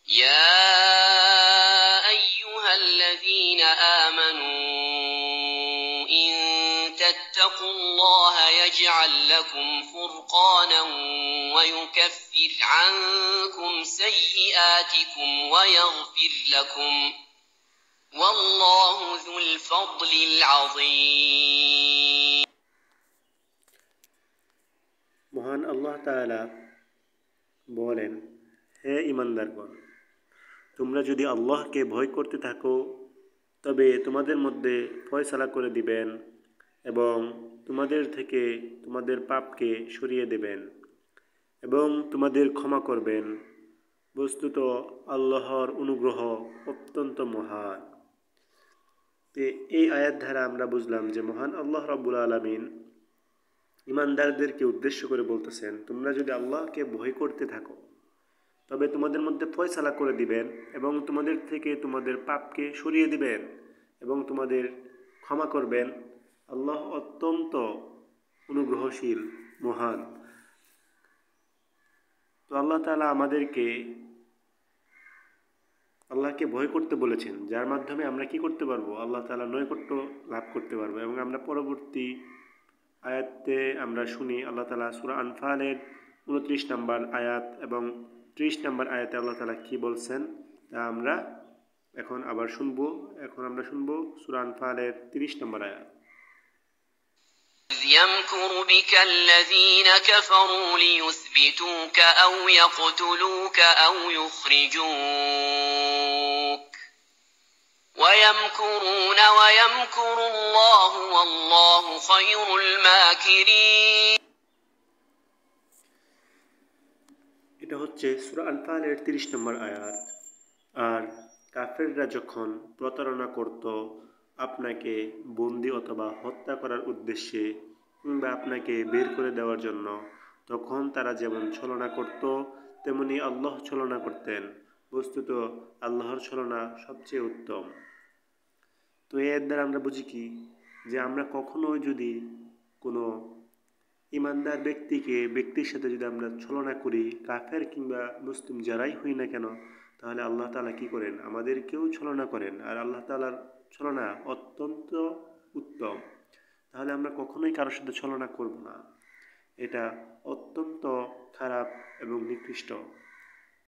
يا أيها الذين آمنوا إن تتقوا الله يجعل لكم فرقانا ويكفر عنكم سيئاتكم ويغفر لكم والله ذو الفضل العظيم। মহান আল্লাহ তাআলা বলেন, হে ঈমানদারগণ, তোমরা যদি আল্লাহকে ভয় করতে থাকো তবে তোমাদের মধ্যে ফয়সালা করে দিবেন এবং তোমাদের থেকে তোমাদের পাপকে সরিয়ে দেবেন এবং তোমাদের ক্ষমা করবেন। বস্তুত আল্লাহর অনুগ্রহ অত্যন্ত মহান। এই আয়াত দ্বারা আমরা বুঝলাম যে মহান আল্লাহ রাব্বুল আলামিন ঈমানদারদেরকে উদ্দেশ্য করে বলতেছেন, তোমরা যদি আল্লাহকে ভয় করতে থাকো তবে তোমাদের মধ্যে ফয়সালা করে দিবেন এবং তোমাদের থেকে তোমাদের পাপকে সরিয়ে দিবেন এবং তোমাদের ক্ষমা করবেন। আল্লাহ অত্যন্ত অনুগ্রহশীল, মহান। তো আল্লাহ তাআলা আমাদেরকে আল্লাহকে ভয় করতে বলেছেন, যার মাধ্যমে আমরা কি করতে পারবো? আল্লাহ তাআলা নৈকট্য লাভ করতে পারবো। এবং আমরা পরবর্তী আয়াতে আমরা শুনি আল্লাহ তাআলা সূরা আনফালের 29 নম্বর আয়াত এবং 30 নম্বর আয়াতে আল্লাহ তাআলা কি বলছেন তা আমরা এখন আবার শুনবো। এখন আমরা শুনবো সূরা আনফালের 30 নম্বর আয়াত। يمكر بك الذين كفروا ليثبتوك أو يقتلوك أو يخرجوك ويمكرون ويمكر الله والله خير الماكرين। এটা হচ্ছে সূরা আনফালের 30 নম্বর আয়াত। আর কাফেররা যখন প্রতারণা করত আপনাকে বন্দী অথবা হত্যা করার উদ্দেশ্যে কিংবা আপনাকে বের করে দেওয়ার জন্য, তখন তারা যেমন ছলনা করত তেমনি আল্লাহ ছলনা করতেন। বস্তুত আল্লাহর ছলনা সবচেয়ে উত্তম। তো এর দ্বারা আমরা বুঝি কি, যে আমরা কখনো যদি কোনো ঈমানদার ব্যক্তির সাথে যদি আমরা ছলনা করি, কাফের কিংবা মুসলিম যারাই হই না কেন, তাহলে আল্লাহ তাআলা কি করেন? আমাদেরকেও ছলনা করেন। আর আল্লাহ তাআলার ছলনা অত্যন্ত উত্তম। তাহলে আমরা কখনোই কারোর সাথে ছলনা করব না। এটা অত্যন্ত খারাপ এবং নিকৃষ্ট।